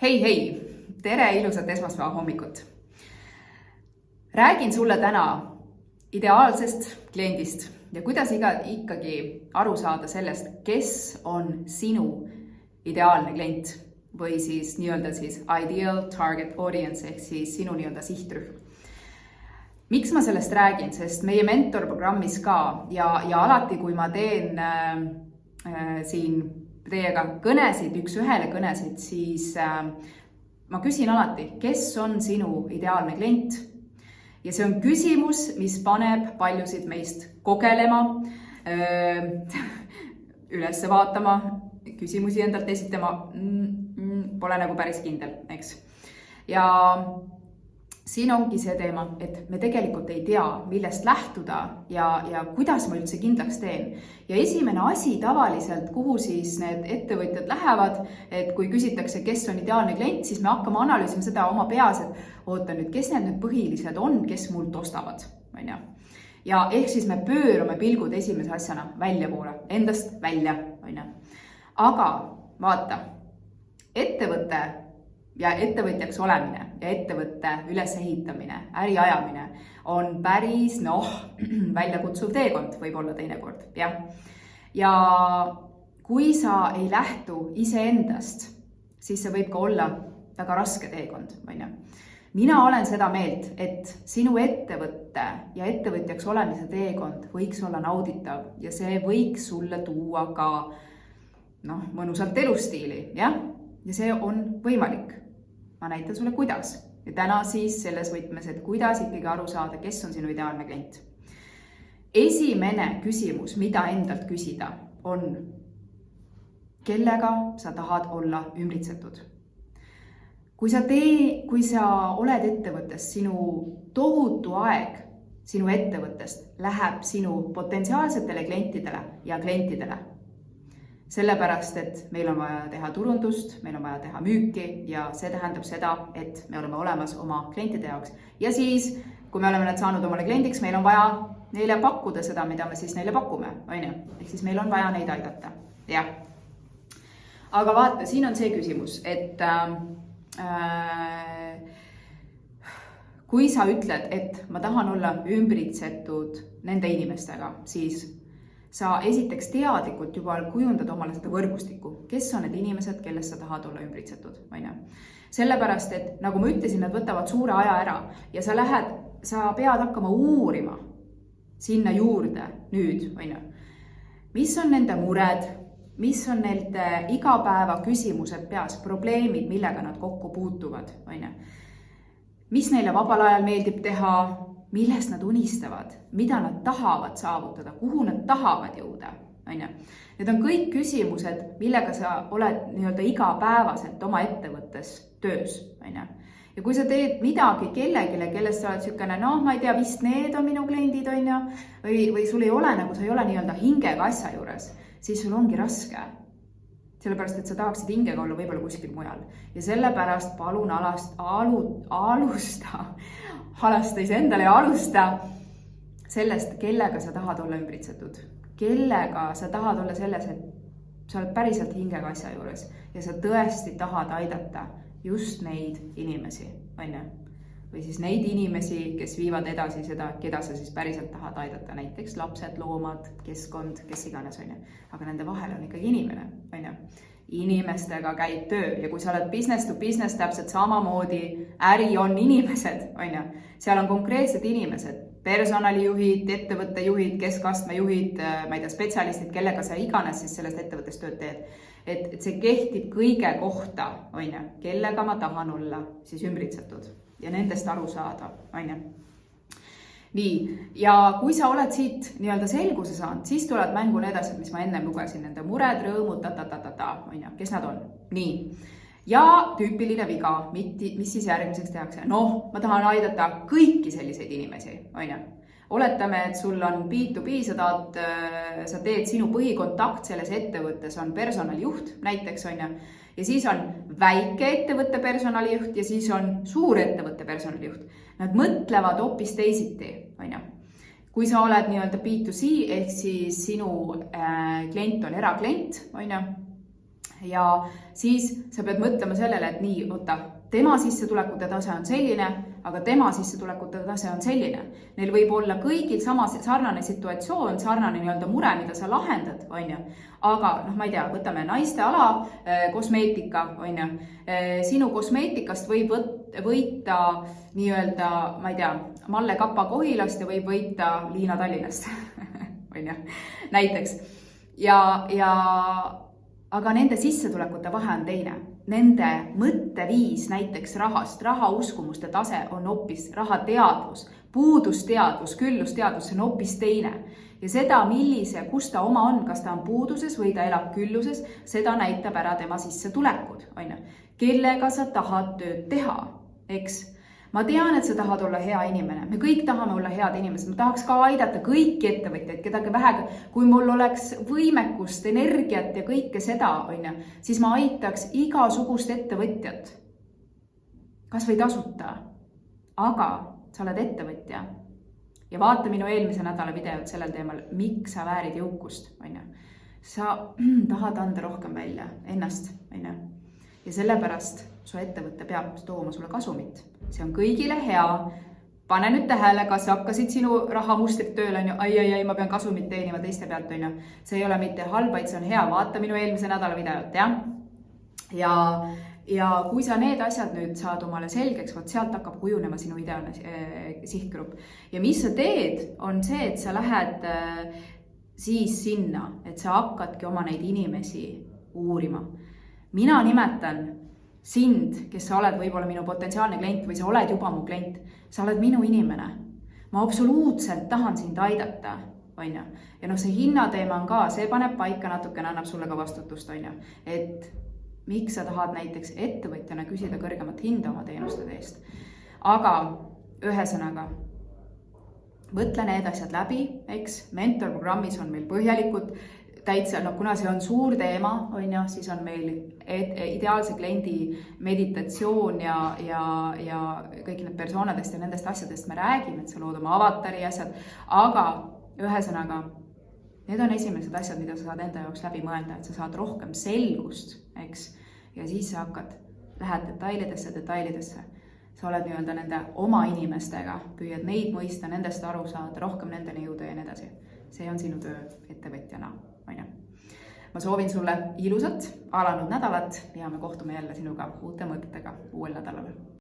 Hei, tere ilusat esmaspäeva hommikut. Räägin sulle täna ideaalsest kliendist ja kuidas ikkagi aru saada sellest, kes on sinu ideaalne klient või siis ideal target audience ehk siis sinu sihtrühm. Miks ma sellest räägin? Sest meie mentorprogrammis ka ja alati, kui ma teen siin teiega kõnesid, üks ühele kõnesid, siis ma küsin alati, kes on sinu ideaalne klient? Ja see on küsimus, mis paneb paljusid meist kogelema, üles vaatama, küsimusi endalt esitama, pole nagu päris kindel, eks. Ja siin ongi see teema, et me tegelikult ei tea, millest lähtuda ja kuidas ma üldse kindlaks teen. Ja esimene asi tavaliselt, kuhu siis need ettevõtjad lähevad, et kui küsitakse, kes on ideaalne klient, siis me hakkame analüüsima seda oma peas, et oota nüüd, kes need põhilised on, kes mult ostavad. Ja ehk siis me pöörame pilgud esimese asjana väljapoole, endast välja. Aga vaata, ettevõte ja ettevõtjaks olemine ja ettevõtte ülesehitamine, äri ajamine on päris väljakutsuv teekond võib-olla teinekord. Ja kui sa ei lähtu iseendast, siis see võib ka olla väga raske teekond. Mina olen seda meelt, et sinu ettevõtte ja ettevõtjaks olemise teekond võiks olla nauditav ja see võiks sulle tuua ka mõnusalt elustiili, ja see on võimalik. Ma näitan sulle, kuidas. Ja täna siis selles võtmes, et kuidas ikkagi aru saada, kes on sinu ideaalne klient. Esimene küsimus, mida endalt küsida, on, kellega sa tahad olla ümbritsetud. Kui sa oled ettevõttes, sinu tohutu aeg sinu ettevõttest läheb sinu potentsiaalsetele klientidele ja klientidele. Sellepärast, et meil on vaja teha turundust, meil on vaja teha müüki ja see tähendab seda, et me oleme olemas oma klientide jaoks. Ja siis, kui me oleme need saanud omale kliendiks, meil on vaja neile pakkuda seda, mida me siis neile pakume. Ehk siis meil on vaja neid aidata. Aga vaata, siin on see küsimus, et kui sa ütled, et ma tahan olla ümbritsetud nende inimestega, siis sa esiteks teadlikult juba kujundad omale seda võrgustikku, kes on need inimesed, kellest sa tahad olla ümbritsetud. Sellepärast, et nagu ma ütlesin, nad võtavad suure aja ära ja sa pead hakkama uurima sinna juurde nüüd. Mis on nende mured, mis on nende igapäeva küsimused peas, probleemid, millega nad kokku puutuvad. Mis neile vabal ajal meeldib teha, millest nad unistavad, mida nad tahavad saavutada, kuhu nad tahavad jõuda. Need on kõik küsimused, millega sa oled igapäevaselt oma ettevõttes töös. Ja kui sa teed midagi kellegile, kellest sa oled sükene, ma ei tea, vist need on minu kliendid, või sul ei ole, nagu sa ei ole hingega asja juures, siis sul ongi raske. Sellepärast, et sa tahaksid hingega olla võib-olla kuskil mujal. Ja sellepärast palun alusta iseendale ja alusta sellest, kellega sa tahad olla ümbritsetud. Kellega sa tahad olla selles, et sa oled päriselt hingega asja juures ja sa tõesti tahad aidata just neid inimesi. Või siis neid inimesi, kes viivad edasi seda, keda sa siis päriselt tahad aidata. Näiteks lapsed, loomad, keskkond, kes iganes. Aga nende vahel on ikkagi inimene. Inimestega käib töö ja kui sa oled business to business, täpselt samamoodi äri on inimesed. Seal on konkreetsed inimesed, personalijuhid, ettevõttejuhid, keskastmejuhid, spetsialistid, kellega sa iganes siis sellest ettevõttest tööd teed. Et see kehtib kõige kohta, kellega ma tahan olla siis ümbritsetud ja nendest aru saada. Nii, ja kui sa oled siit selguse saanud, siis tuleb mängu need asjad, mis ma ennem lugesin, nende mured, rõõmud, kes nad on. Nii, ja tüüpiline viga, mis siis järgmiseks tehakse. Ma tahan aidata kõiki selliseid inimesi. Oletame, et sul on B2B, sa teed sinu põhikontakt selles ettevõttes on personalijuht näiteks, ja siis on väike ettevõtte personalijuht ja siis on suur ettevõtte personalijuht. Nad mõtlevad hoopis teisiti. Kui sa oled B2C ehk siis sinu klient on eraklient, ja siis sa pead mõtlema sellele, et nii, oota, tema sissetulekute tase on selline, aga tema sissetulekute tase on selline. Neil võib olla kõigil sama sarnane situatsioon, sarnane nii-öelda mure, mida sa lahendad, on ju. Aga ma ei tea, võtame naiste ala, kosmeetika, on ju. Sinu kosmeetikast võib võita nii-öelda, ma ei tea, Malle Kapa Kohilast ja võib võita Liina Tallinnast, on ju, näiteks. Aga nende sissetulekute vahe on teine. Nende mõtteviis näiteks rahast, rahauskumuste tase on hoopis rahateadvus, puudusteadvus, küllusteadvus, see on hoopis teine. Ja seda, kus ta oma on, kas ta on puuduses või ta elab külluses, seda näitab ära tema sissetulekud, on ju. Kellega sa tahad tööd teha, eks? Ma tean, et sa tahad olla hea inimene. Me kõik tahame olla head inimesed. Ma tahaks ka aidata kõiki ettevõtjaid, kedagi vähega. Kui mul oleks võimekust, energiat ja kõike seda, on ju, siis ma aitaks igasugust ettevõtjat. Kas või tasuta. Aga sa oled ettevõtja. Ja vaata minu eelmise nädala videot sellel teemal, miks sa väärid jõukust, on ju. Sa tahad anda rohkem välja ennast, on ju. Ja sellepärast su ettevõtte peab tooma sulle kasumit. See on kõigile hea. Pane nüüd tähele, kas hakkasid sinu rahamustrid tööle, on ju, ai, ma pean kasumit teenima teiste pealt, on ju. See ei ole mitte halb, vaid see on hea. Vaata minu eelmise nädala videot, jah? Ja kui sa need asjad nüüd saad omale selgeks, sealt hakkab kujunema sinu ideaalne sihtgrupp. Ja mis sa teed, on see, et sa lähed siis sinna, et sa hakkadki oma neid inimesi uurima. Mina nimetan sind, kes sa oled võib-olla minu potentsiaalne klient või sa oled juba mu klient, sa oled minu inimene. Ma absoluutselt tahan sind aidata, on ju. Ja see hinnateema on ka, see paneb paika natukene, annab sulle ka vastutust, on ju. Et miks sa tahad näiteks ettevõtjana küsida kõrgemat hinda oma teenuste eest. Aga ühesõnaga, mõtle need asjad läbi, eks, mentorprogrammis on meil põhjalikud täitsa, kuna see on suur teema, on ju, siis on meil ideaalse kliendi meditatsioon ja kõik need persoonadest ja nendest asjadest me räägime, et sa lood oma avatari asjad, aga ühesõnaga, need on esimesed asjad, mida sa saad enda jaoks läbi mõelda, et sa saad rohkem selgust, eks, ja siis sa lähed detailidesse. Sa oled nii-öelda nende oma inimestega, püüad neid mõista, nendest aru saada, rohkem nendeni jõuda ja nii edasi. See on sinu töö ettevõtjana, on ju. Ma soovin sulle ilusat alanud nädalat ja me kohtume jälle sinuga uute mõtetega uuel nädalal.